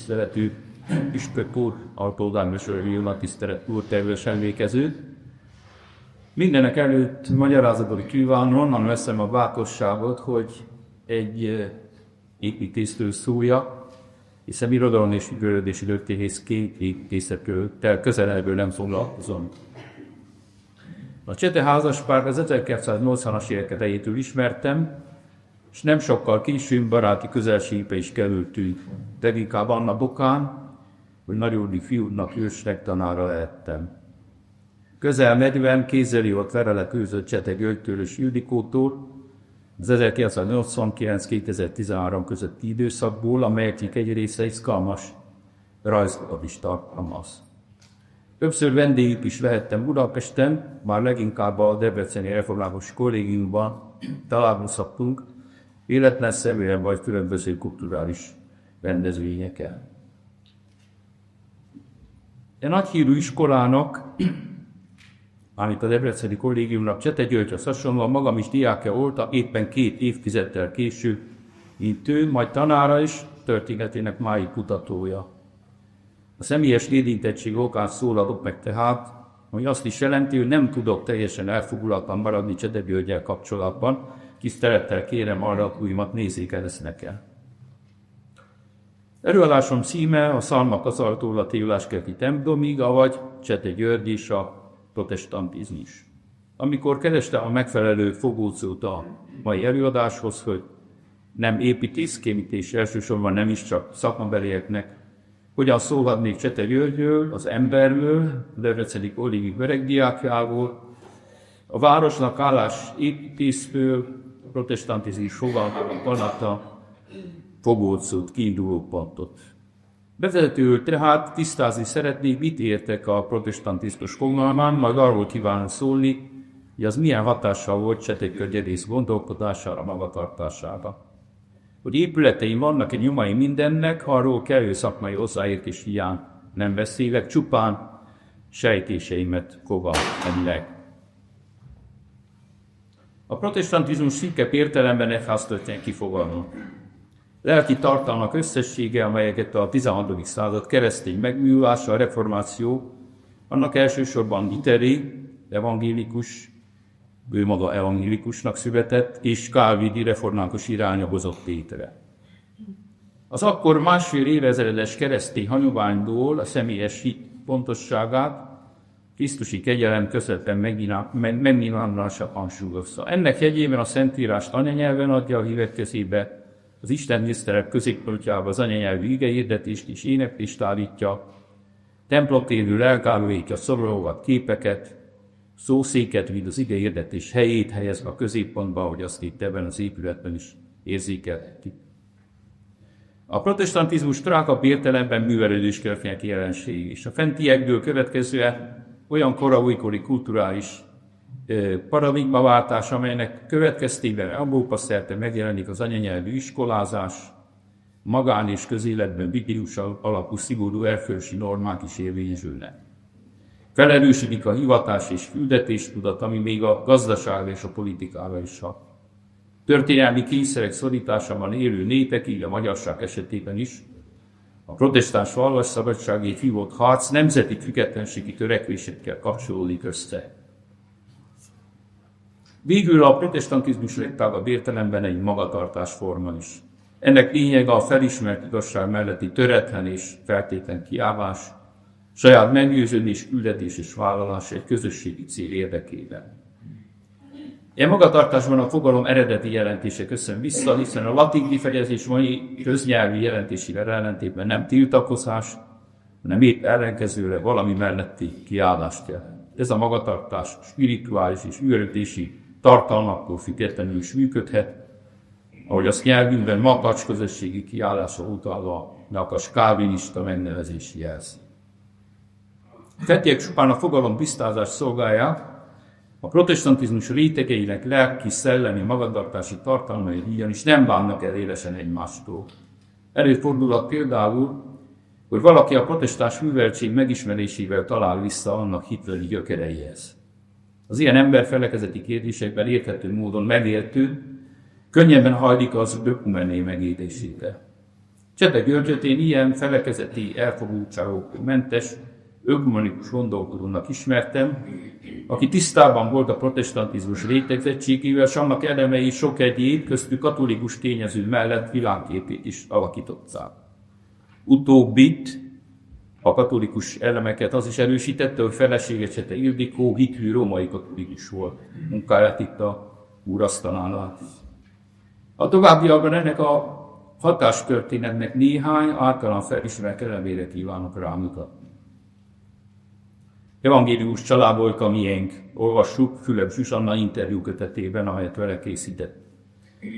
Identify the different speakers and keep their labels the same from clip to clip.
Speaker 1: tiszteletű püspök úr, alpolgármester Vilma tisztelet úr, terves emlékező. Mindenek előtt magyarázatot kívánom, onnan veszem a bátorságot, hogy egy építésztől szólja, hiszen irodalom és művelődési történész két építészettel közelebből nem foglalkozom. A Csete házaspárt az 1980-as évek elejétől ismertem, és nem sokkal később baráti közelségbe is kerültünk, de inkább annak okán, hogy nagyúri fiúnak ősnek tanára lehettem. Közel 40 kézzelírott levelet őrzött Csete Györgytől és Ildikótól az 1989-2013 közötti időszakból, amelyeknek egy része izgalmas rajzokat is tartalmaz. Többször vendégük is lehettem Budapesten, már leginkább a Debreceni Református Kollégiumban találkozhattunk, véletlen személyen vagy különböző kulturális rendezvényeken. A nagyhírű iskolának, amit a Debreceni Kollégiumnak Csete Györgyhöz hasonlóan magam is diákja voltam, éppen 2 évtizeddel később, mint ő, majd tanára is, történetének máig kutatója. A személyes érintettség okán szólalok meg tehát, hogy azt is jelenti, hogy nem tudok teljesen elfogulatlan maradni Csete Györggyel kapcsolatban, tisztelettel kérem arra, hogy újmat nézzék el ezt nekem. Előadásom címe a Szalmak az Artól a Tévuláskerti templomig, avagy Csete György és a protestantizmus. Amikor kerestem a megfelelő fogócót a mai előadáshoz, hogy nem építészként és elsősorban nem is csak szakmabelieknek, hogyan szólhatnék Csete Györgyről, az emberről, a Debreceni Kollégium öregdiákjából, a városnak állás építészről, a protestantizmus fogalmának alatt a fogócót, kiinduló pontot. Bevezetőül tehát tisztázni szeretnék, mit értek a protestantizmus fogalmán, majd arról kívánok szólni, hogy az milyen hatással volt Csete György gondolkodására, magatartására. Hogy épületeim vannak, egy nyomai mindennek, arról kellő szakmai hozzáértés hiány nem beszélek, csupán sejtéseimet fogalmazom meg. A protestantizmus szűkebb értelemben egyháztörténet kifogalmaz. Lelki tartalmak összessége, amelyeket a 16. század keresztény megújulása, a reformáció, annak elsősorban Luteri, evangélikus, ő maga evangélikusnak született, és kálvini református irányba hozott létre. Az akkor másfél évezredes keresztény hagyományból a személyes hit pontosságát Krisztusi kegyelem közvetlen megnyilvánulása hangsúlyozza. Ennek jegyében a Szentírást anyanyelven adja a hívek kezébe, az Isten tisztelet középpontjába az anyanyelvű igehirdetést és éneklést állítja, templomtérű lelkárulítja szorolóvat, képeket, szószéket, mint az igehirdetés helyét helyezve a középpontba, ahogy azt itt ebben az épületben is érzékelheti. A protestantizmus trágabb értelemben művelődéskörfények jelenség, és a fentiekből következően olyan korai kulturális paradigmaváltás, amelynek következtében Európa szerte megjelenik az anyanyelvű iskolázás, magán és közéletben biblius alapú szigorú erkölcsi normák is érvényesülnek. Felerősödik a hivatás és küldetéstudat, ami még a gazdaságra és a politikára is hat. Történelmi kényszerek szorításában élő népek, így a magyarság esetében is, a protestáns vallásszabadságért hívott harc nemzeti függetlenségi törekvésekkel kapcsolódik össze. Végül a protestantizmus legtágabb értelemben egy magatartásforma is. Ennek lényege a felismert igazság melletti töretlen és feltétlen kiállás, saját meggyőződés, küldetés és vállalás egy közösségi cél érdekében. Ilyen magatartásban a fogalom eredeti jelentése köszön vissza, hiszen a latin kifejezés mai köznyelvi jelentésével ellentétben nem tiltakozás, hanem épp ellenkezőleg valami melletti kiállást jelent. Ez a magatartás spirituális és művelődési tartalmaktól függetlenül is működhet, ahogy azt nyelvünkben makacs közösségi kiállásra utalva a nyakas kálvinista megnevezési jelzi. Fentiek csupán a fogalom tisztázás szolgálják, a protestantizmus rétegeinek lelki, szellemi, magatartási tartalmai ugyanis nem bánnak el élesen egymástól. Előfordulhat például, hogy valaki a protestáns műveltség megismerésével talál vissza annak hitveli gyökereihez. Az ilyen emberfelekezeti kérdésekben érthető módon megértő, könnyebben hajlik az ökumené megélésére. Csete Györgyöt én ilyen felekezeti elfogultságok mentes, ökumenikus gondolkodónak ismertem, aki tisztában volt a protestantizmus rétegzettségével, és annak elemei sok egyéb, köztük katolikus tényező mellett világképét is alakították. Utóbbit, a katolikus elemeket az is erősítette, hogy felesége Csete Ildikó hitű római katolikus volt. Munkáját itt a úrasztalán lát. A továbbiakban ennek a hatástörténetnek néhány általán felismert elemére kívánok rámutatni. Evangélikus család volt a miénk, olvassuk Fülöp Zsuzsanna interjú kötetében, amelyet vele készített.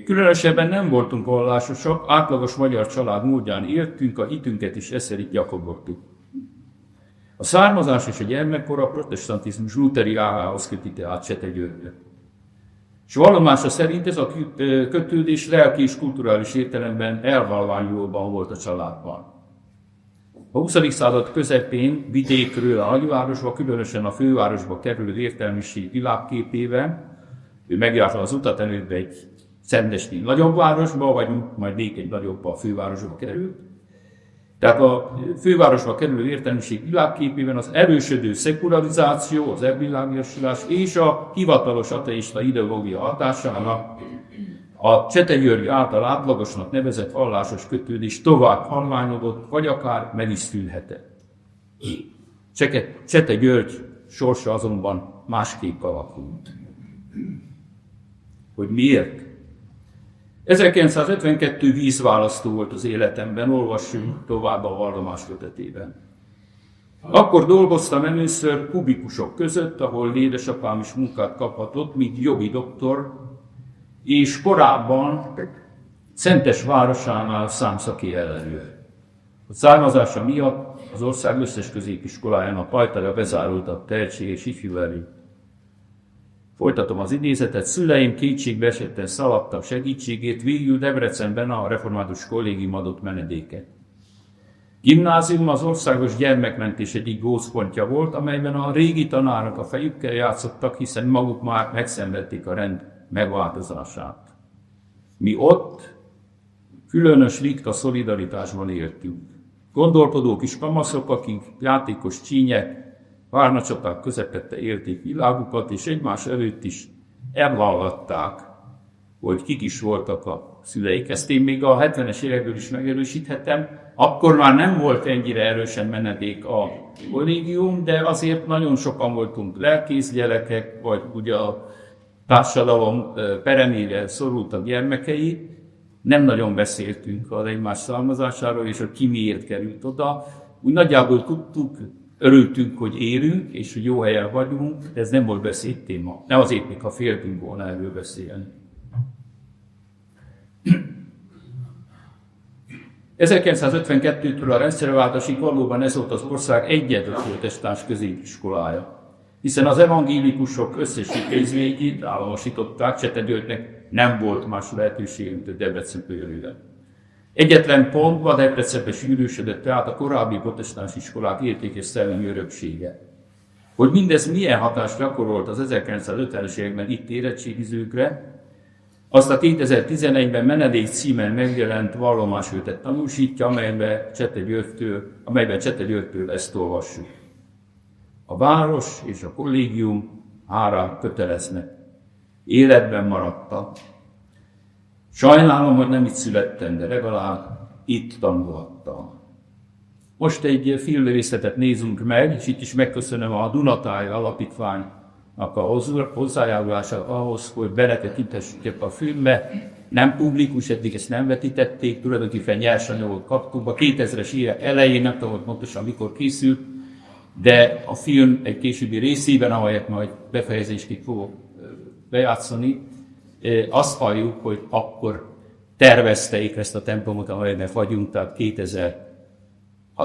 Speaker 1: Különösebben nem voltunk vallásosak, átlagos magyar család módján éltünk, a hitünket is ez szerint gyakoroltuk. A származás és a gyermekkor a protestantizmus luteri ágához kötite át Csete Györgyöt. És vallomása szerint ez a kötődés lelki és kulturális értelemben elhalványulóban volt a családban. A 20. század közepén vidékről a nagyvárosba, különösen a fővárosba kerülő értelmiség világképével, ő megjárta az utat előbb egy szentesnél nagyobb városba, vagy majd még egy nagyobb a fővárosba került. Tehát a fővárosba kerülő értelmiség világképében az erősödő szekularizáció, az elvilágosodás és a hivatalos ateista ideológia hatásának a Csete György által átlagosnak nevezett vallásos kötődés tovább halványodott, vagy akár meg is szűnhetett. Csete György sorsa azonban másképp alakult. Hogy miért? 1952 vízválasztó volt az életemben, olvassunk tovább a vallomás kötetében. Akkor dolgoztam először kubikusok között, ahol édesapám is munkát kaphatott, mint jogi doktor, és korábban Szentesvárosánál számszaki ellenőr. A származása miatt az ország összes középiskolájának ajtaja bezárultak tehetséges ifjú elé. Folytatom az idézetet, szüleim kétségbe esetten szaladtak segítségét, végül Debrecenben a református kollégium adott menedéket. Gimnázium az országos gyermekmentés egyik gócpontja volt, amelyben a régi tanárok a fejükkel játszottak, hiszen maguk már megszenvedték a rend megváltozását. Mi ott különös ritka szolidaritásban éltünk. Gondolkodó kis kamaszok, akik játékos csínyek, várnacsaták közepette élték világukat, és egymás előtt is elvallatták, hogy kik is voltak a szüleik. Ezt én még a 70-es évekből is megerősíthetem. Akkor már nem volt ennyire erősen menedék a kollégium, de azért nagyon sokan voltunk lelkész gyerekek, vagy ugye a társadalom peremére szorultak gyermekei. Nem nagyon beszéltünk az egymás származásáról, és hogy ki miért került oda. Úgy nagyjából tudtuk, örültünk, hogy élünk, és hogy jó helyen vagyunk, de ez nem volt beszédtéma. Nem azért, még ha féltünk volna erről beszélni. 1952-től a rendszerváltásig valóban ez volt az ország egyetlen protestáns középiskolája, hiszen az evangélikusok összes intézményét államosították, Csete Györgynek nem volt más lehetőség, mint a Debrecenbe jövőre. Egyetlen pontban Debrecenbe sűrűsödött tehát a korábbi protestáns iskolák értékes szellemi öröksége. Hogy mindez milyen hatást gyakorolt az 1950-es években itt érettségizőkre, azt a 2011-ben menedék címen megjelent vallomáskötet tanúsítja, amelyben Csete Györgytől ezt olvassuk. A város és a kollégium hárán köteleznek. Életben maradtak. Sajnálom, hogy nem itt születtem, de legalább itt tanulhattam. Most egy filmrészletet nézzünk meg, és itt is megköszönöm a Dunatáj Alapítványnak a hozzájárulását ahhoz, hogy beletekintessük a filmbe. Nem publikus, eddig ezt nem vetítették, tulajdonképpen nyersanyagot kaptunk. A 2000-es évek elején, nem tudom pontosan mikor készült, de a film egy későbbi részében, amelyet majd befejezésig fogok bejátszani, azt halljuk, hogy akkor tervezték ezt a templomot, amelyben vagyunk, tehát 2006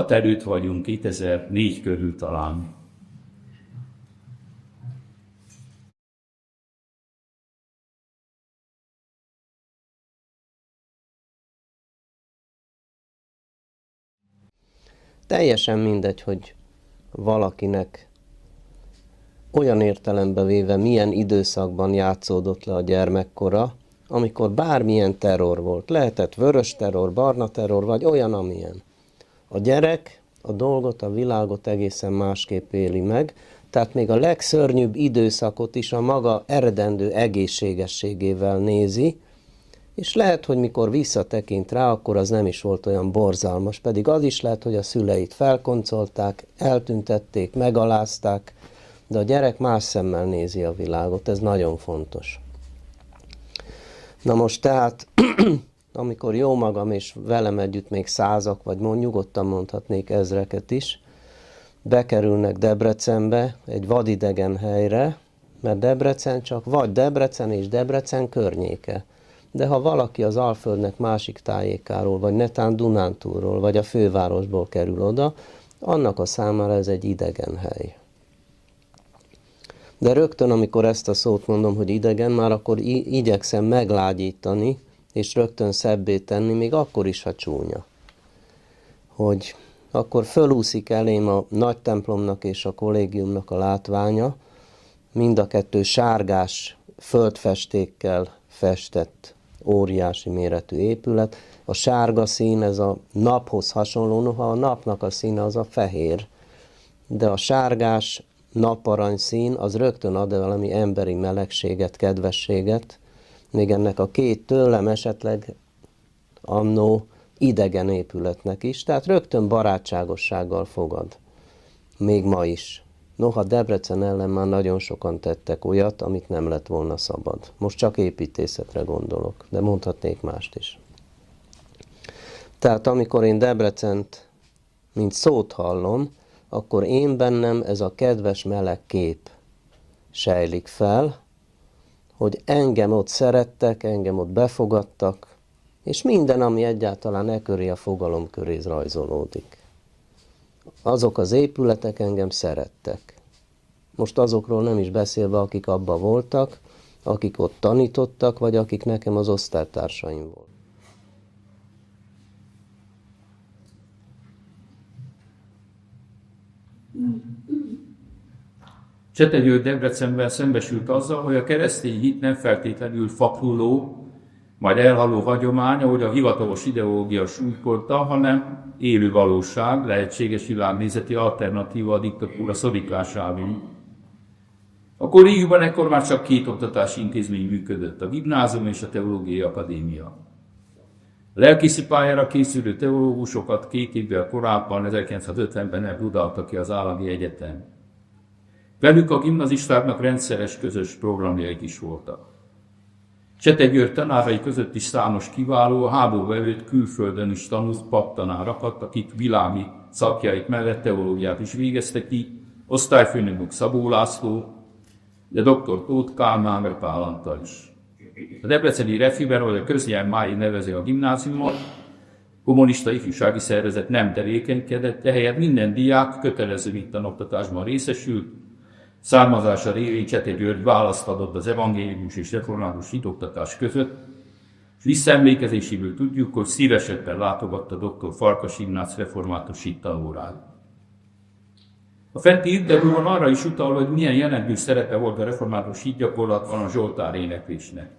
Speaker 1: előtt vagyunk, 2004 körül talán.
Speaker 2: Teljesen mindegy, hogy valakinek olyan értelembe véve milyen időszakban játszódott le a gyermekkora, amikor bármilyen terror volt, lehetett vörös terror, barna terror, vagy olyan, amilyen. A gyerek a dolgot, a világot egészen másképp éli meg, tehát még a legszörnyűbb időszakot is a maga eredendő egészségességével nézi, és lehet, hogy mikor visszatekint rá, akkor az nem is volt olyan borzalmas, pedig az is lehet, hogy a szüleit felkoncolták, eltüntették, megalázták, de a gyerek más szemmel nézi a világot, ez nagyon fontos. Na most tehát, amikor jó magam és velem együtt még százak, vagy nyugodtan mondhatnék ezreket is, bekerülnek Debrecenbe, egy vadidegen helyre, mert Debrecen csak vagy Debrecen és Debrecen környéke. De ha valaki az Alföldnek másik tájékáról, vagy netán Dunántúlról, vagy a fővárosból kerül oda, annak a számára ez egy idegen hely. De rögtön, amikor ezt a szót mondom, hogy idegen, már akkor igyekszem meglágyítani, és rögtön szebbé tenni, még akkor is, ha csúnya. Hogy akkor fölúszik elém a nagy templomnak és a kollégiumnak a látványa, mind a kettő sárgás földfestékkel festett óriási méretű épület. A sárga szín, ez a naphoz hasonló, noha a napnak a színe az a fehér, de a sárgás naparany szín az rögtön ad valami emberi melegséget, kedvességet, még ennek a két tőlem esetleg annó idegen épületnek is, tehát rögtön barátságossággal fogad, még ma is. Noha Debrecen ellen már nagyon sokan tettek olyat, amit nem lett volna szabad. Most csak építészetre gondolok, de mondhatnék mást is. Tehát amikor én Debrecent, mint szót hallom, akkor én bennem ez a kedves meleg kép sejlik fel, hogy engem ott szerettek, engem ott befogadtak, és minden, ami egyáltalán e köré a fogalom köré rajzolódik. Azok az épületek engem szerettek. Most azokról nem is beszélve, akik abba voltak, akik ott tanítottak, vagy akik nekem az osztálytársaim voltak.
Speaker 1: Csete György Debrecenben szembesült azzal, hogy a keresztény hit nem feltétlenül fakuló, majd elhaló hagyomány, ahogy a hivatalos ideológia súlykolta, hanem élő valóság, lehetséges világnézeti alternatíva a diktatúra szorításában. A kollégiumban ekkor már csak két oktatási intézmény működött, a gimnázium és a teológiai akadémia. Lelkészi pályára készülő teológusokat 2 évvel korábban, 1950-ben elbudalta ki az Állami Egyetem. Velük a gimnazistáknak rendszeres közös programjaik is voltak. Csete György tanárai között is számos kiváló, a háború előtt külföldön is tanult paptanárakat, akik világi szakjaik mellett teológiát is végeztek ki, osztályfőnökünk Szabó László, de dr. Tóth Kálmán meg Pál Antal is. A debreceni Refiben, ahol a közjel máig nevezi a gimnáziumot, kommunista ifjúsági szervezet nem tevékenykedett, ehelyett minden diák kötelező vittanoktatásban részesült, származása révén Csete György választ adott az evangélikus és református hitoktatás között, és visszaemlékezéséből tudjuk, hogy szívesebben látogatta dr. Farkas Ignác református hittanórát. A fenti interjúban arra is utal, hogy milyen jelentős szerepe volt a református hitgyakorlatban a Zsoltár éneklésnek.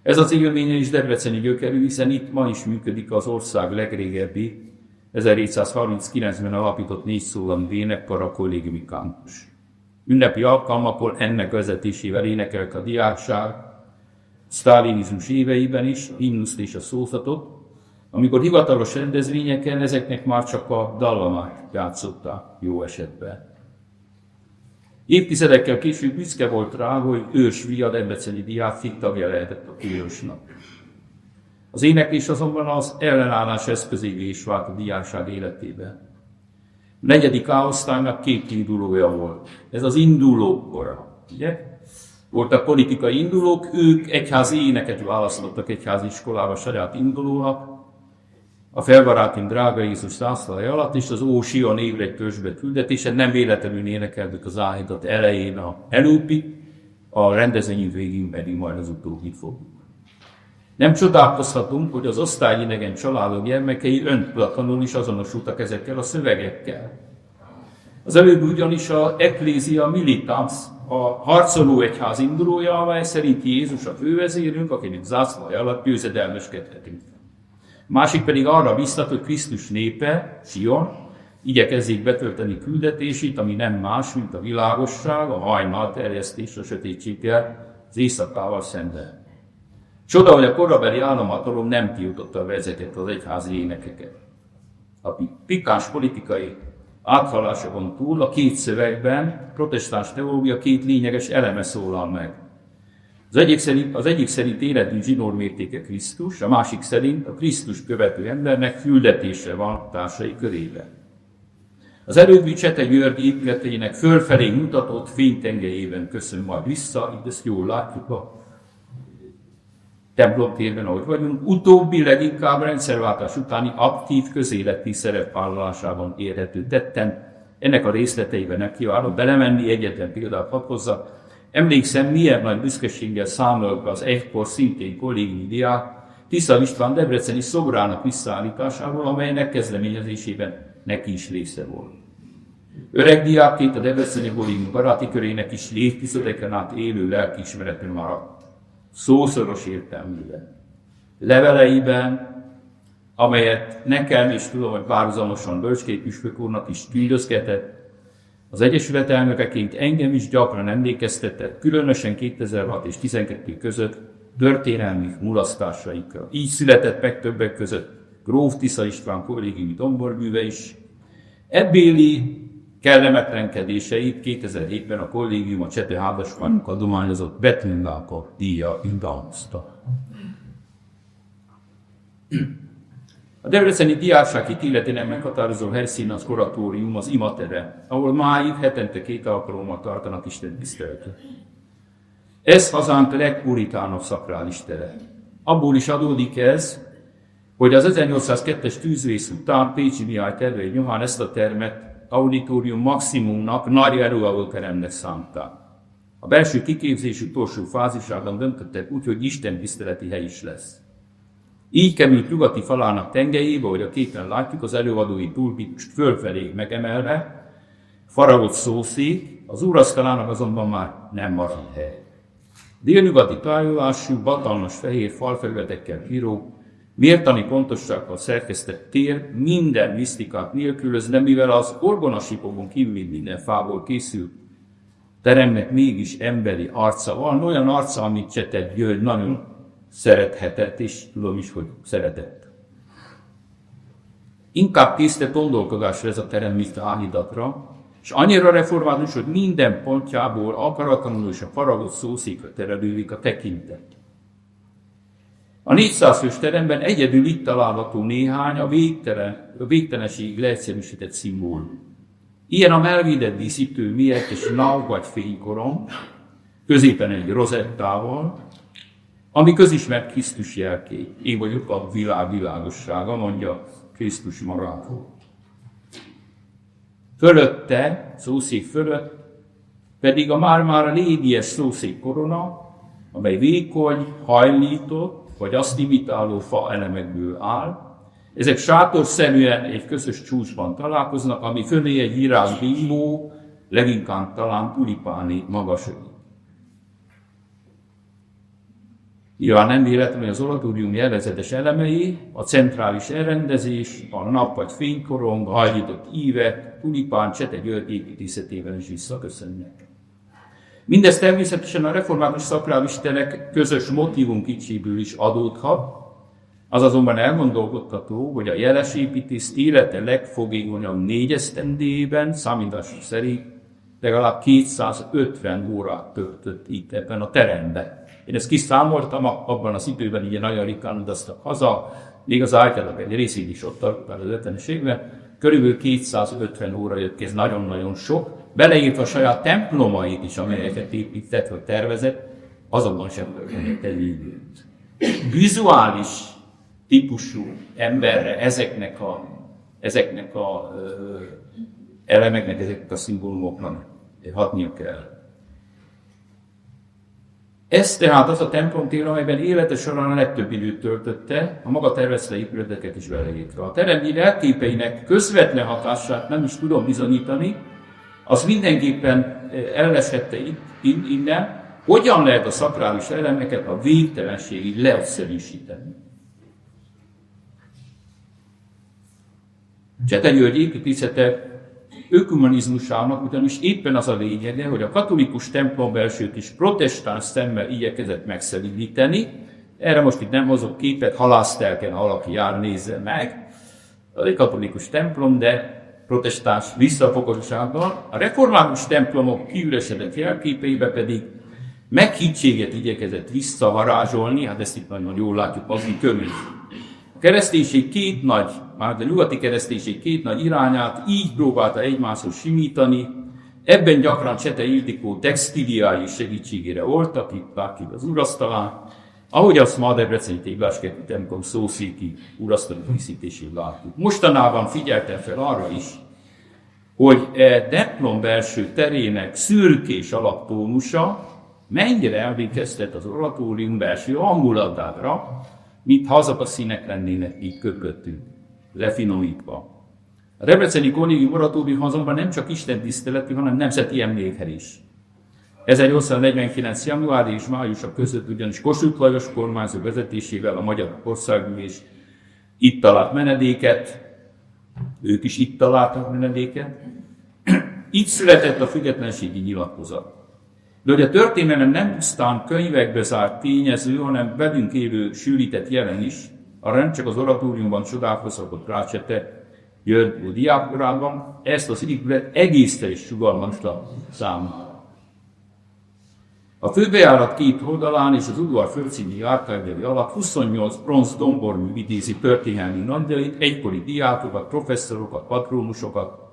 Speaker 1: Ez az élménye is debreceni gyökerű, hiszen itt ma is működik az ország legrégebbi, 1739-ben alapított 4 szólamú énekkar, a kollégiumi kámpus. Ünnepi alkalmakon ennek vezetésével énekelt a diákság, sztálinizmus éveiben is, himnuszt és a szózatot, amikor hivatalos rendezvényeken ezeknek már csak a dallamát játszották jó esetben. Évtizedekkel később büszke volt rá, hogy ős fia, debreceni diák tagja lehetett a Kőrösnak. Az éneklés azonban az ellenállás eszközévé is vált a diákság életében. A 4. A-osztálynak 2 indulója volt. Ez az indulók kora, ugye? Voltak politikai indulók, ők egyházi éneket választottak egyházi iskolába saját indulónak, a Felbarátin Drága Jézus zászlaja alatt, és az Ó Sion ébredj törzsbe küldetése, nem véletlenül énekeltük az áhítat elején a Elúpi, a rendezvény végén pedig majd az utóbbit fogjuk. Nem csodálkozhatunk, hogy az osztályidegen családok gyermekei öntudatlanul is azonosultak ezekkel a szövegekkel. Az előbb ugyanis a Ecclesia Militans, a harcoló egyház indulója, amely szerint Jézus a fővezérünk, akinek zászlaja alatt győzedelmeskedhetünk. Másik pedig arra biztat, hogy Krisztus népe, Sion, igyekezzék betölteni küldetését, ami nem más, mint a világosság, a hajnal terjesztés a sötétséggel, az éjszakával szemben. Csoda, hogy a korabeli államhatalom nem tiltotta ezeket az egyházi énekeket. A pikáns politikai áthallásokon túl a két szövegben protestáns teológia két lényeges eleme szólal meg. Az egyik szerint életünk zsinórmértéke Krisztus, a másik szerint a Krisztus követő embernek küldetése van társai körében. Az előbbi Csete György épületének fölfelé mutatott fénytengelyében köszön majd vissza, itt ezt jól látjuk a templomtérben, ahogy vagyunk, utóbbi leginkább rendszerváltás utáni aktív közéleti szerepvállalásában érhető tetten. Ennek a részleteiben nem kívánok belemenni, egyetlen példát hadd hozzak. Emlékszem, milyen nagy büszkeséggel számolok az egykor szintén kollégiumi diák Tisza István debreceni szobrának visszaállításából, amelynek kezdeményezésében neki is része volt. Öreg diákként a debreceni kollégium baráti körének is évtizedeken át élő lelkiismeretben maradt. Szószoros értelműben. Leveleiben, amelyet nekem, és tudom, hogy párhuzamosan Bölcskei püspök úrnak is küldözgetett, az Egyesület elnökeként engem is gyakran emlékeztetett, különösen 2006 és 2012 között történelmi mulasztásaikra. Így született meg többek között gróf Tisza István kollégiumi domborműve is. Ebbéli kellemetlenkedéseit 2007-ben a kollégium a Csete házasságnak adományozott Betündáka díja üdvözlte. A debreceni diákság illetének meghatározó helyszín az oratórium, az imatere, ahol máig hetente 2 alkalommal tartanak istentiszteletet. Ez hazánk legpuritánabb szakrális tere. Abból is adódik ez, hogy az 1802-es tűzvész után Pécsi Mihály tervei nyomán ezt a termet auditorium maximumnak, nagy erőalóteremnek szánták. A belső kiképzés utolsó fázisában döntöttek úgy, hogy istentiszteleti hely is lesz. Így került nyugati falának tengelyébe, hogy a képen látjuk, az előadói pulpitust fölfelé megemelve, faragott szószék, az úrasztalának azonban már nem maradt hely. Délnyugati tájolású, batalmas fehér falfelületekkel bíró, mértani pontossággal szerkesztett tér minden misztikát nélkülöz, de mivel az orgonasipokon kívül minden fából készült, teremnek mégis emberi arca van, olyan arca, amit Csete György nagyon szerethetett, és tudom is, hogy szeretett. Inkább készített gondolkodásra ez a terem, mint áhidatra, és annyira református, hogy minden pontjából akaratlanul és a faragott szószékre terelődik a tekintet. A 400 fős teremben egyedül itt található néhány a végtelenség leegyszerűsített szimbólum. Ilyen a melvédett díszítő méretes náv vagy fénykorom, középen egy rozettával, ami közismert Krisztus jelkép. Én vagyok a világ világossága, mondja Krisztus magáról. Fölötte, szószék fölött, pedig a már légies szószék korona, amely vékony, hajlított, vagy azt imitáló fa elemekből áll. Ezek sátorszerűen egy közös csúcsban találkoznak, ami fölé egy virág bímó, leginkább talán tulipáni magasai. Nyilván nem véletlen, hogy az oratórium jellegzetes elemei, a centrális elrendezés, a nap vagy fénykorong, a hajlított ívek, tulipán, Csete György építészetében is visszaköszönnek. Mindez természetesen a református szakrális terek közös motívum kicséből is adódhat, az azonban elgondolkodtató, hogy a jeles építész élete legfogékonyabb 4 esztendében, számítások szerint legalább 250 órát töltött itt ebben a teremben. Én ezt kiszámoltam, abban az időben ugye nagyon ritkán utaztak haza, még az általában egy részét is ott tartották az 50-es évben, körülbelül 250 óra jött ki, ez nagyon-nagyon sok, beleírtva a saját templomait is, amelyeket épített, vagy tervezett, azonban sem töltött el időt. Vizuális típusú emberre ezeknek a elemeknek, ezeknek a szimbólumoknak hatnia kell. Ez tehát az a templomtér, amelyben élete során a legtöbb időt töltötte, a maga tervezte épületeket is beleértve. A terem jelképeinek közvetlen hatását nem is tudom bizonyítani, az mindenképpen ellesette innen, hogyan lehet a szakrális elemeket a végtelenségig leegyszerűsíteni. Csete György építészete ökumenizmusának ugyanis éppen az a lényege, hogy a katolikus templombelsőt is protestáns szemmel igyekezett megszelídíteni. Erre most itt nem hozok képet, halásztelken, ha valaki jár, nézze meg. Az egy katolikus templom, de protestáns visszafogottsággal. A református templomok kiüresedett jelképeibe pedig meghittséget igyekezett visszavarázsolni, hát ezt itt nagyon jól látjuk azon körül. A kereszténység két nagy, már a nyugati kereszténység két nagy irányát így próbálta egymáshoz simítani, ebben gyakran Csete Ildikó textiliái segítségére voltak, itt látjuk az urasztalán, ahogy azt ma a debreceni Tégláskerti templom szószéki urasztali díszítését látjuk. Mostanában figyeltem fel arra is, hogy templom belső terének szürkés alaptónusa mennyire emlékeztet az oratórium belső hangulatára, mintha azok a színek lennének így köpöttünk, lefinomítva. A debreceni kollégium oratórium azonban nem csak istentiszteletű, hanem nemzeti emlékhely is. 1849. január és májusa között ugyanis Kossuth Lajos kormányzó vezetésével a Magyar Országgyűlés itt talált menedéket, ők is itt találtak menedéket. Itt született a függetlenségi nyilatkozat. De hogy a történelem nem pusztán könyvekbe zárt tényező, hanem velünk élő sűrített jelen is, arra nem csak az oratóriumban csodálkozhatott rá Csete György diákkorában, ezt az épület egészre is sugalmazta számára. A főbejárat két oldalán és az udvar földszíni járkálydeli alatt 28 bronz dombormű idézi történelmi nagydíjat, egykori diákokat, professzorokat, patronusokat,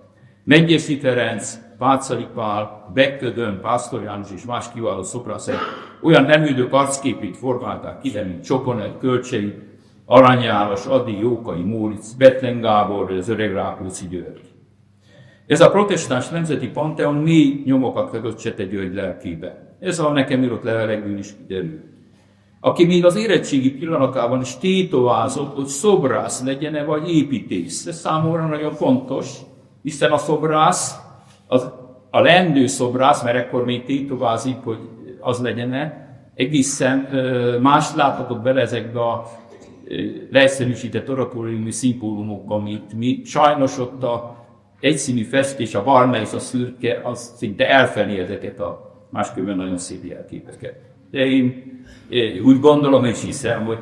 Speaker 1: Megyesi Ferenc, Páczali Pál, Bekködön, Pásztor János és más kiváló szobrászek olyan neműdők arcképét formálták ki, mint Csokonet, Kölcsei, Arany János, Ady, Jókai Móricz, Bethlen Gábor, az öreg Rákóczi György. Ez a protestáns nemzeti panteon mély nyomokat hagyott Csete György lelkébe. Ez a nekem írott levelekből is kiderül. Aki még az érettségi pillanatában is tétovázott, hogy szobrász legyen-e vagy építész. Ez számomra nagyon fontos, hiszen a szobrász, a leendő szobrász, mert ekkor még tétovázik, hogy az legyen-e, egészen más láthatott bele ezekbe a leegyszerűsített oratóriumi szimbólumok, amit mi sajnos ott a egyszínű festés, a barna és a szürke, az szinte elfeni ezeket a máskülönben nagyon szép jelképeket. De én úgy gondolom és hiszem, hogy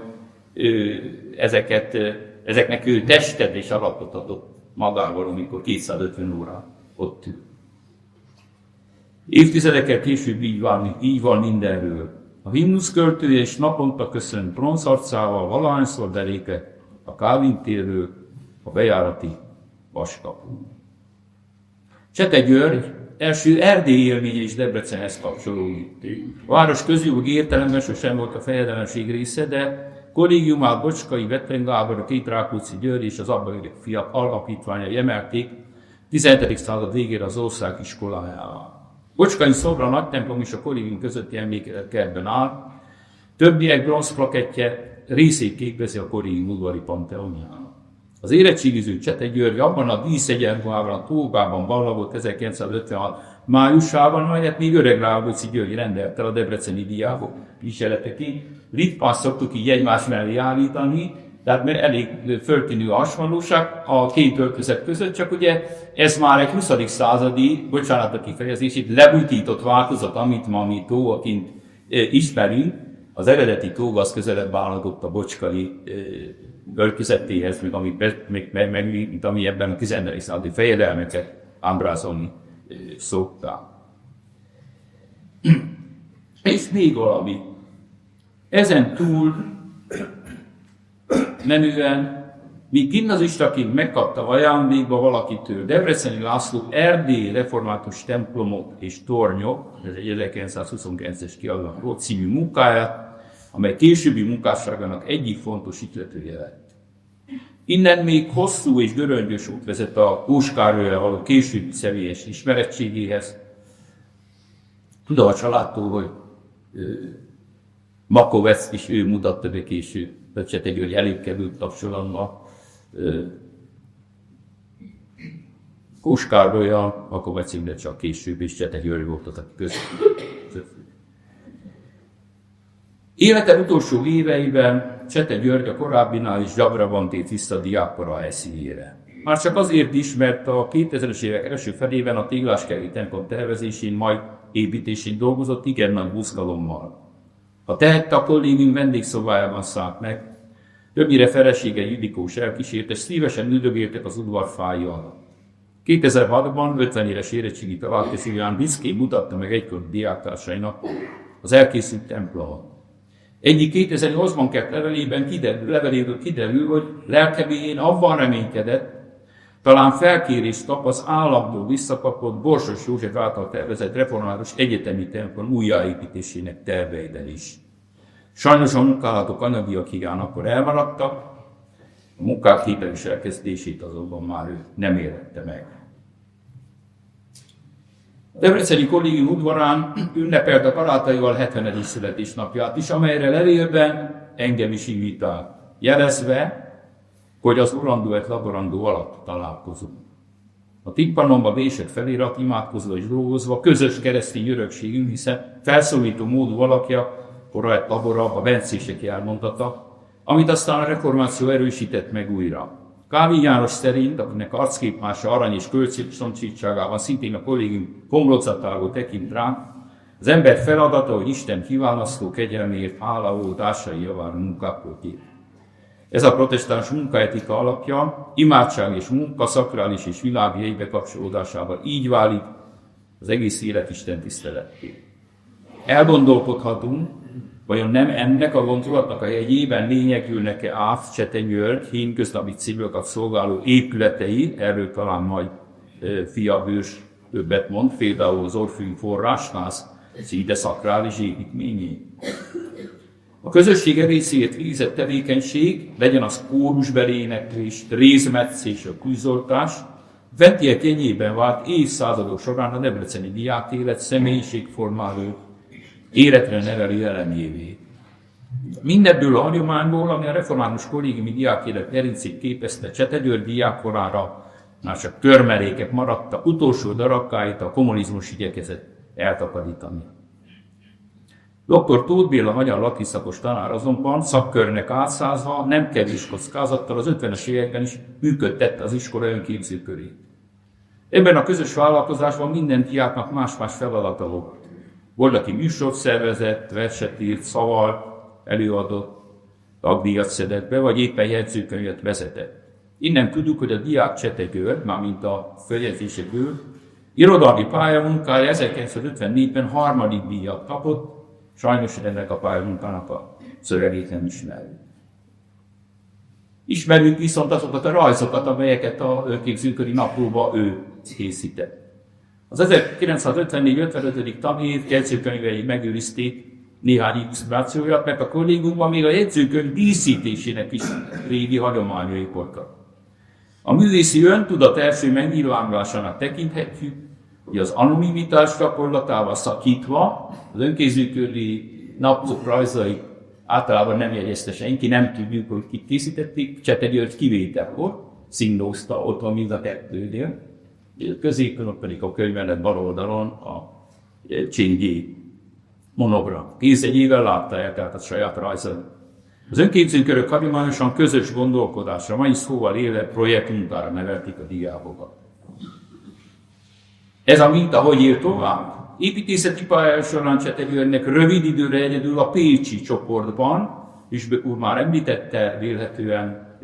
Speaker 1: ezeknek ő tested és alapot adott magával, amikor 250 óra ott ül. Évtizedekkel később így van mindenről. A himnusz költője és naponta köszönt bronzarcával valahányszor belépett a Kálvin térről a bejárati vaskapun. Csete György első erdélyi élménye is Debrecenhez kapcsolódik. A város közjogi értelemben sosem volt a fejedelenség része, de kollégiumát Bocskai, Bethlen Gábor, a két Rákóczi György és az abba élő fiak alapítványai emelték 17. század végére az ország iskolájára. Bocskai szobra, nagy templom és a kollégium közötti emlékkertben áll, többiek bronzplakettje részét képezi a kollégium udvari panteonjának. Az érettségiző Csete György abban a díszegyenruhában, a tógában ballagott 1956 májusában, melyet még öreg Rákóczi György rendelt el a debreceni diákok viseleteként. Ritkán szoktuk így egymás mellé állítani, tehát elég föltűnő a hasonlóság a két öltözet között, csak ugye ez már egy 20. századi, bocsánat a kifejezését, lebutított változat, amit ma mi tógaként ismerünk. Az eredeti tóga az közelebb állhatott a bocskai öltözetéhez, mint ami ebben a 14. századi fejedelmeket ábrázolni szokták. És még valami. Ezen túl menően, míg gimnazistaként megkapta ajándékba valakitől Debreceni László erdélyi református templomok és tornyok, ez egy 1929-es kiadott című munkáját, amely későbbi munkásságának egyik fontos ihletője lett. Innen még hosszú és göröngyös út vezet a Kóskárolyra való későbbi személyes ismerettségéhez. Tudom a családtól, hogy Makovec is ő mutatta be később, Csete György előbb került kapcsolatba Kós Károlyal, Makovecz Imre csak később, és Csete György volt az, aki között. Élete utolsó éveiben Csete György a korábbinál is gyakrabban tért vissza a diákkora helyszínére. Már csak azért is, mert a 2000-es évek első felében a Tégláskerti templom tervezésén, majd építésén dolgozott igen nagy buzgalommal. Ha tehette, a kollégium vendégszobájában szállt meg, többnyire felesége Judikó is elkísért, és szívesen üldögéltek az udvar fája alatt. 2006-ban 50 éves érettségi találkozóján büszkén mutatta meg egykor diáktársainak az elkészült templomot. Egyik 2008-ban kelt leveléből kiderül, hogy lelkeményén avval reménykedett, talán felkérést kap az államtól visszakapott Borsos József által tervezett református egyetemi templom újjáépítésének terveiben is. Sajnos a munkálatok anyagiak hiány akkor elmaradtak, a munkák hiteles elkezdését azonban már ő nem élette meg. A debreceni kollégium udvarán ünnepelte a barátaival 70. születésnapját is, amelyre levélben engem is invitált, jelezve, hogy az Uranduet laborandó alatt találkozunk. A timpanomba vésett felirat imádkozva és dolgozva közös keresztény örökségünk, hiszen felszólító módú alakja, Koraet Labora, a bencések elmondata, amit aztán a reformáció erősített meg újra. Kávin János szerint, akinek arcképmása arany és kölcsönszomszédságában szintén a kollégium homlokzatáról tekint rá, az ember feladata, hogy Isten kiválasztó kegyelméért háláló társai javára munkákról kér. Ez a protestáns munkaetika alapja, imádság és munka szakrális és világi jegybe kapcsolódásával így válik az egész élet Isten tiszteletté. Elgondolkodhatunk, vajon nem ennek a gondolatnak a jegyében lényegülnek-e át Csete György hétköznapi célokat szolgáló épületei, erről talán majd Fia Bős többet mond, például az Orfűn forrásház szinte szakrális építményé. A közösség egészéért végzett tevékenység, legyen az kórusbeli éneklés, rézmetszés, a kújzoltás, Ventiek jegyében vált évszázadok során a debreceni diákélet személyiségformáló, életre nevelő elemjévé. Mindebből a hagyományból, ami a református kollégiumi diákélet gerincét képezte, Csete György diákkorára már csak törmelékek maradtak, utolsó darabkáit a kommunizmus igyekezett eltakarítani. Dr. Tóth Béla magyar latin szakos tanár azonban szakkörnek átszázva nem kevés kockázattal az 50-es években is működtette az iskola önképzőkörét. Ebben a közös vállalkozásban minden diáknak más-más feladata volt. Volt, aki műsort szervezett, verset írt, szavalt, előadott, tagdíjat szedett be, vagy éppen jegyzőkönyvet vezetett. Innen tudjuk, hogy a diák Csete György, mármint a följegyzésekből, irodalmi pályamunkája 1954-ben 3. díjat kapott, sajnos ennek a pályamunkának a szövegét nem ismerjük. Ismerjük viszont azokat a rajzokat, amelyeket a önképzőköri naplóba ő készített. Az 1954-55. tanév jegyzőkönyvei megőrizték néhány illusztrációját, mert a kollégiumban még a jegyzőkönyv díszítésének is régi hagyományai voltak. A művészi öntudat első megnyilvánulásának tekinthetjük, hogy az anonimitás gyakorlatával szakítva az önképzőköri naplók rajzai általában nem jegyezte senki, nem tudjuk, hogy kit készítették, Csete György kivétel volt, színlózta ott van mind a kettőnél, középen pedig a könyvelet bal oldalon a Cséngyé monogram. 11 évvel látta el tehát a saját rajzait. Az önképzőkörök hagyományosan közös gondolkodásra, mai szóval élve projektmunkára nevelték a diákokat. Ez a minta hogy ír tovább? Építészeti pályája során Csete Györgynek rövid időre egyedül a pécsi csoportban, és úr már említette, vélhetően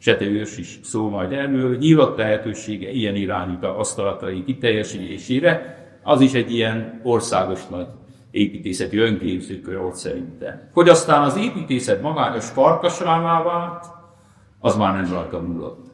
Speaker 1: Csete Őrs is szól majd erről, nyílt lehetősége ilyen irányú asztalatai kiteljesítésére, az is egy ilyen országos nagy építészeti önképzőkör volt szerintem. Hogy aztán az építészet magányos farkasrámá vált, az már nem rajta múlott.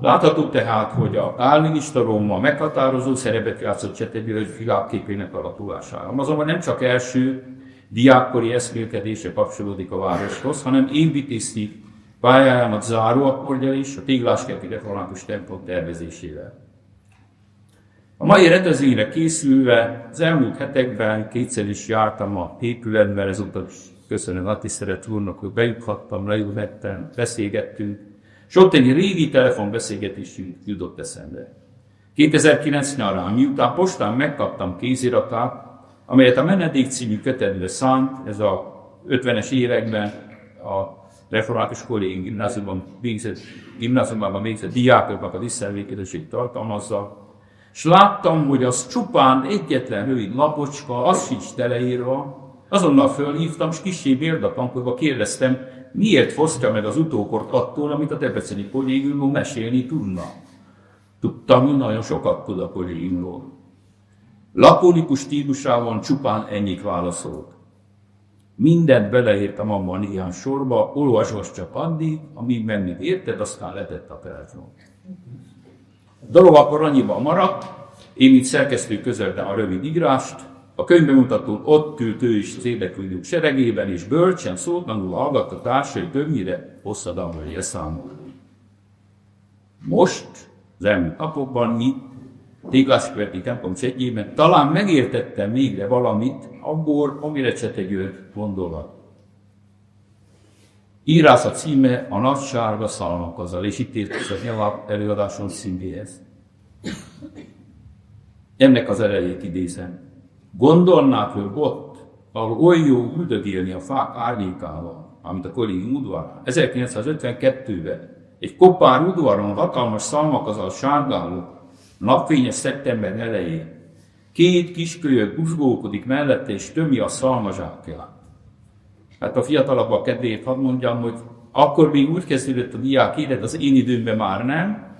Speaker 1: Látható tehát, hogy a kálvinista Róma meghatározó szerepet játszott Csete György világképének alakulásában. Azonban nem csak első diákkori eszmélkedése kapcsolódik a városhoz, hanem építészi pályájának záró akkordja is a Tégláskerti református templom tervezésével. A mai rendezvényre készülve az elmúlt hetekben kétszer is jártam a épületben, ezúttal is köszönöm a tisztelet úrnak, hogy bejuthattam, leülhettem, beszélgettünk. És ott egy régi telefonbeszélgetésünk jutott eszembe. 2009 nyarán, miután postán megkaptam kéziratát, amelyet a Menedék című kötetbe szánt, ez a 50-es években a református kollégium gimnáziumban végzett diákoknak a visszaemlékezését tartalmazza, és láttam, hogy az csupán egyetlen rövid lapocska, az sincs teleírva. Azonnal fölhívtam, és kissé méltatlankodva kérdeztem, miért fosztja meg az utókort attól, amit a debreceni kollégiumról mesélni tudna. Tudtam, hogy nagyon sokat tud a kollégiumról. Lakonikus stílusában csupán ennyit válaszolt. Mindent beleírtam abban néhány sorba, olvasd csak addig, amíg mennyit érted, aztán letett a telefon. A dolog akkor annyiban maradt, én mint szerkesztő közöltem a rövid írást, a könyvbemutatón ott ült ő is az érdeklődők seregében, és bölcsen szótlanul hallgatta társai többnyire hosszadalmai számol. Most, az elmúlt napokban mi, Tégláskörti templom egyében talán megértettem végre valamit abból, amire Csete György gondolat. Írás a címe a Nagy Sárga Szalmakozal, és itt érkezett a előadáson címéhez. Ennek az elejét idézem. Gondolnád, hogy ott, ahol olyan jó üldögélni a fák árnyékával, amit a kollégium udvarán, 1952-ben, egy kopár udvaron hatalmas szalmakazal sárgáló, napfényes szeptember elején, két kiskölyök buzgókodik mellette, és tömi a szalmazsákját. Hát a fiatalabbak kedvéért hadd mondjam, hogy akkor még úgy kezdődött a diák élet, az én időmben már nem,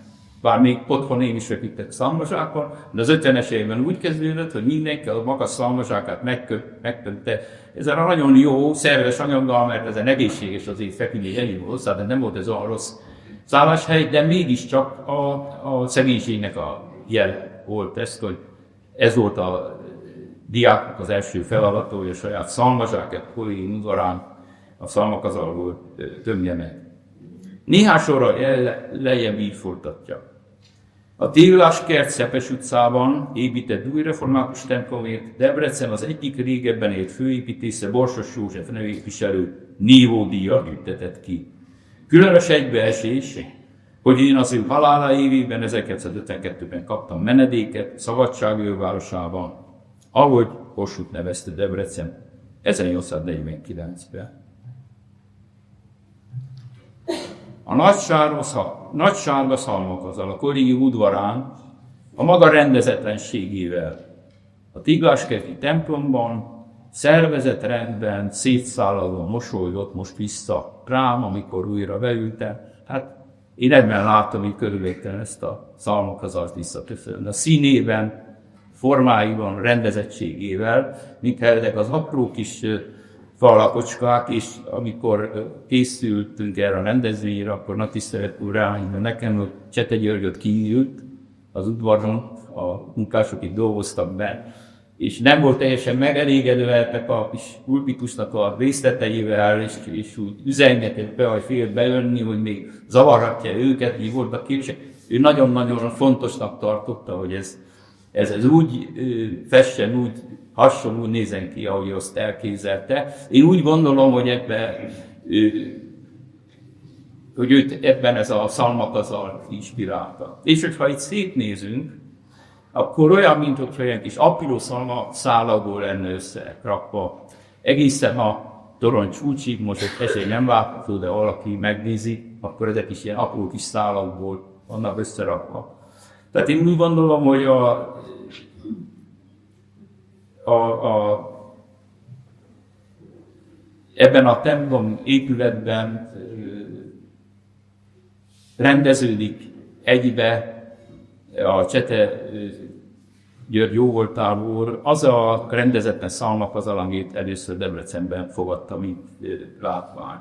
Speaker 1: bár még otthon én is feküdtek szalmazsákon, de az 50-es évben úgy kezdődött, hogy mindenki a magas szalmazsákát megkötte. Ez a nagyon jó, szerves anyaggal, mert ezen egészséges azért feküdni ennyi hozzá, de nem volt ez olyan rossz szálláshely, de mégiscsak a szegénységnek a jel volt ezt, hogy ez volt a diáknak az első feladata, hogy a saját szalmazsákát kollégium udvarán a szalmakazalból tömje meg. Néhány sorra lejjebb így folytatja. A Tégláskert Szepes utcában épített új református templomért Debrecen az egyik régebben élt főépítésze Borsos József nevét viselő nívódíjat juttetett ki. Különös egybeesés, hogy én az ő halála évében, 1952-ben kaptam menedéket Szabadságőrvárosában, ahogy Kossuth nevezte Debrecen 1849-ben. A nagy sárga szalmakazal a kollégium udvarán a maga rendezetlenségével a Tégláskert templomban szervezett rendben szétszállalva mosolygott most vissza rám, amikor újra beültem. Hát én ebben látom, hogy körülvételen ezt a szalmakazalt visszaköszönni. A színében, formáiban, rendezettségével, mintha ezek az apró kis falapocskák, és amikor készültünk erre a rendezvényre, akkor nagy tisztelet úr ráhívta nekem, hogy Csete Györgyöt kiült az udvaron, a munkások itt dolgoztak be, és nem volt teljesen megelégedve a kis pulpitusnak a részleteivel, és úgy üzengetett be, hogy fél beönni, hogy még zavarhatja őket, mi voltak kérdések. Ő nagyon-nagyon fontosnak tartotta, hogy ez úgy fessen, úgy hasonló, úgy nézen ki, ahogy azt elképzelte. Én úgy gondolom, hogy őt ebben ez a szalmakazal inspirálta. És hogyha itt szétnézünk, akkor olyan, mint hogyha olyan kis apilószalma szálakból lenne összerakva. Egészen a torony csúcsig, most egy esély nem látható, de valaki megnézi, akkor ezek is ilyen apró kis szálakból vannak összerakva. Tehát én úgy gondolom, hogy ebben a templom épületben rendeződik egybe a Csete György jóvoltából az a rendezetlen szalmakazal, amit először Debrecenben fogadta, mint látvány.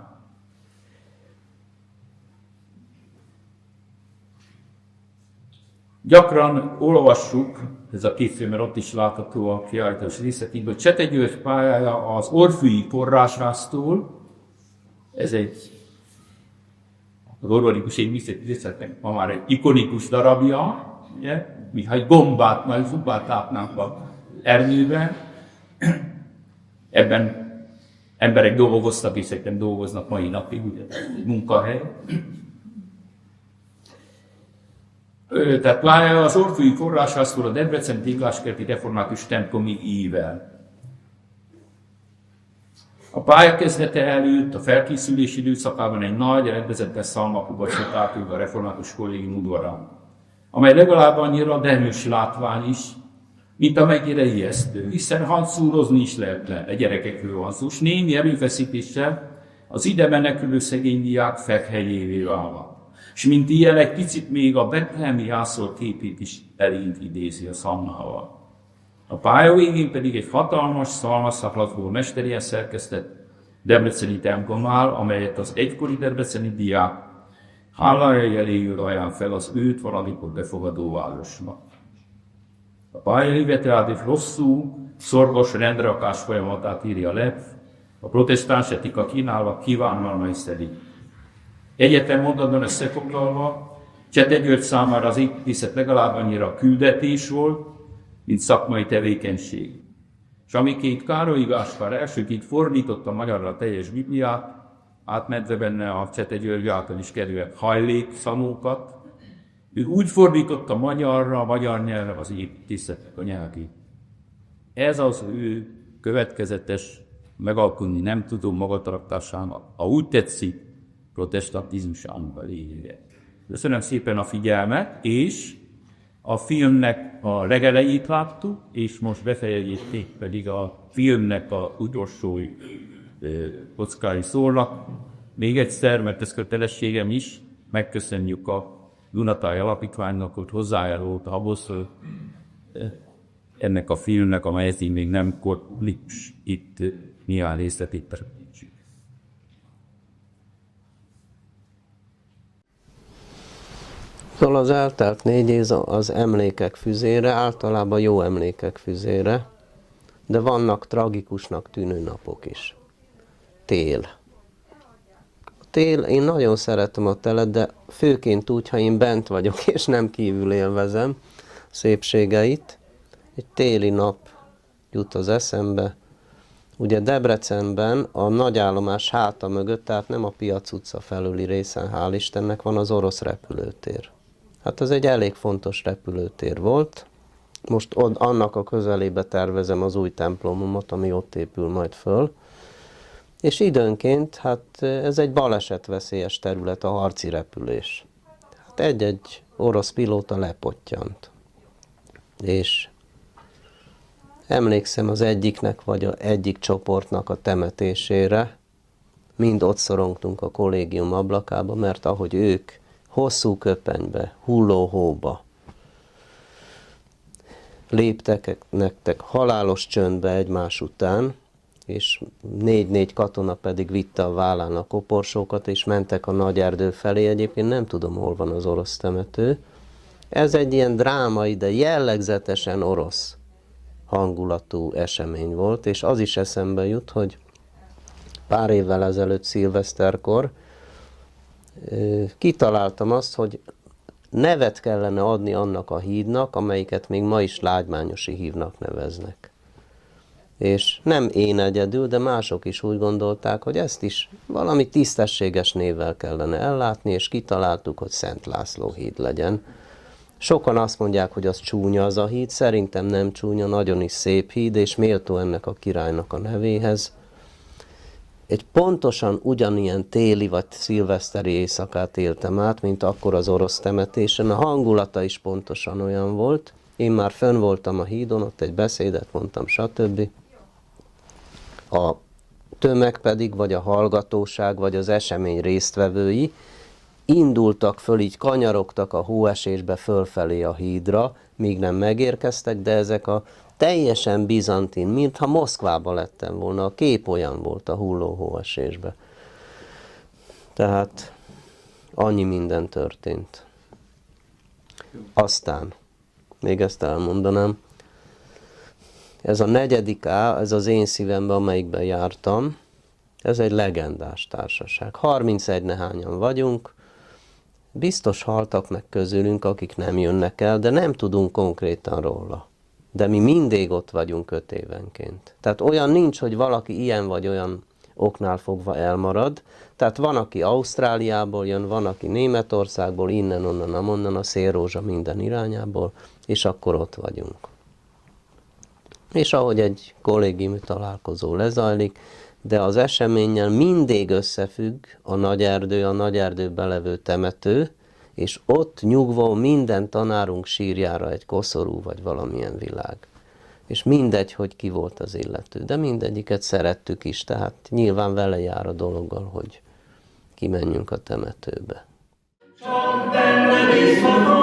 Speaker 1: Gyakran olvassuk, ez a két filmben ott is látható a kiállítás részletében, hogy Csete György pályája az Orfűi Porrásráztól, ez az organikus művészetnek ma már egy ikonikus darabja, ugye? Mintha egy gombát, majd zubát tápnánk az erdőben. Ebben emberek dolgoztak, és szerintem dolgoznak mai napig, ugye, munkahely. Tehát pálya az orfűi forrásászól a Debreceni Tégláskerti Református templomi ível. A pálya kezdete előtt, a felkészülés időszakában egy nagy, rendezetben szalmakubacsot átült a református kollégium udvarán, amely legalább annyira derűs látvány is, mint amennyire ijesztő, hiszen hancúrozni is lehetne a gyerekekről van szó, s némi erőfeszítéssel az ide menekülő szegény diák fekhelyévé válva. És mint ilyen egy picit még a betlehemi jászol képét is elénk idézi a szalmával. A pálya végén pedig egy hatalmas szalmaszaklatból mesterien szerkesztett debreceni templom áll, amelyet az egykori debreceni diák hálája jeléül ajánl fel az őt valamikor befogadó városnak. A pálya tehát egy hosszú, szorgos rendrakás folyamatát írja le, a protestáns etika kínálva kívánalmai szerint. Egyetem mondatban összefoglalva, Csete György számára az építészet legalább annyira küldetés volt, mint szakmai tevékenység. És amiként Károly Gáspár elsőként fordította magyarra a teljes Bibliát, átmentve benne a Csete György által is került hajlékszanókat, ő úgy fordította magyarra, a magyar nyelvre az építészetnek a nyelvét. Ez az ő következetes, megalkudni nem tudó magatartásának, ha úgy tetszik, protestantizmusának a lényege. Köszönöm szépen a figyelmet, és a filmnek a legelejét láttuk, és most befejezését pedig a filmnek a utolsó kockái szólnak. Még egyszer, mert ez kötelességem is, megköszönjük a Dunatáj Alapítványnak, hogy hozzájárult ahhoz, ennek a filmnek, amelyet én még nem korlips itt milyen részletét teremtsük.
Speaker 2: Szóval az eltelt 4 év az emlékek füzére, általában jó emlékek füzére, de vannak tragikusnak tűnő napok is. Tél. Tél, én nagyon szeretem a telet, de főként úgy, ha én bent vagyok, és nem kívül élvezem szépségeit. Egy téli nap jut az eszembe. Ugye Debrecenben a nagyállomás háta mögött, tehát nem a Piac utca felüli részen, hál' Istennek, van az orosz repülőtér. Hát ez egy elég fontos repülőtér volt. Most annak a közelébe tervezem az új templomomat, ami ott épül majd föl. És időnként, hát ez egy balesetveszélyes terület, a harci repülés. Hát egy-egy orosz pilóta lepottyant. És emlékszem az egyiknek, vagy egyik csoportnak a temetésére, mind ott szorongtunk a kollégium ablakába, mert ahogy ők hosszú köpenybe, hulló hóba léptek nektek halálos csöndbe egymás után, és 4-4 katona pedig vitte a vállán a koporsókat, és mentek a nagy erdő felé. Egyébként nem tudom, hol van az orosz temető. Ez egy ilyen drámai, de jellegzetesen orosz hangulatú esemény volt, és az is eszembe jut, hogy pár évvel ezelőtt szilveszterkor kitaláltam azt, hogy nevet kellene adni annak a hídnak, amelyiket még ma is Lágymányosi hídnak neveznek. És nem én egyedül, de mások is úgy gondolták, hogy ezt is valami tisztességes névvel kellene ellátni, és kitaláltuk, hogy Szent László híd legyen. Sokan azt mondják, hogy az csúnya az a híd, szerintem nem csúnya, nagyon is szép híd, és méltó ennek a királynak a nevéhez. Egy pontosan ugyanilyen téli vagy szilveszteri éjszakát éltem át, mint akkor az orosz temetésen. A hangulata is pontosan olyan volt. Én már fönn voltam a hídon, ott egy beszédet mondtam, stb. A tömeg pedig, vagy a hallgatóság, vagy az esemény résztvevői indultak föl, így kanyarogtak a hóesésbe fölfelé a hídra, míg nem megérkeztek, de ezek a teljesen bizantin, mintha Moszkvába lettem volna, a kép olyan volt a hulló hóesésbe. Tehát annyi minden történt. Aztán, még ezt elmondanám, ez a 4. A, ez az én szívemben, amelyikben jártam, ez egy legendás társaság. 31 nehányan vagyunk, biztos haltak meg közülünk, akik nem jönnek el, de nem tudunk konkrétan róla. De mi mindig ott vagyunk 5 évenként. Tehát olyan nincs, hogy valaki ilyen vagy olyan oknál fogva elmarad. Tehát van, aki Ausztráliából jön, van, aki Németországból, innen, onnan, amonnan, a szélrózsa minden irányából, és akkor ott vagyunk. És ahogy egy kollégiumi találkozó lezajlik, de az eseménnyel mindig összefügg a nagy erdőben levő temető, és ott nyugvó minden tanárunk sírjára egy koszorú vagy valamilyen világ. És mindegy, hogy ki volt az illető, de mindegyiket szerettük is, tehát nyilván vele jár a dologgal, hogy kimenjünk a temetőbe. Csak benne bízhatom,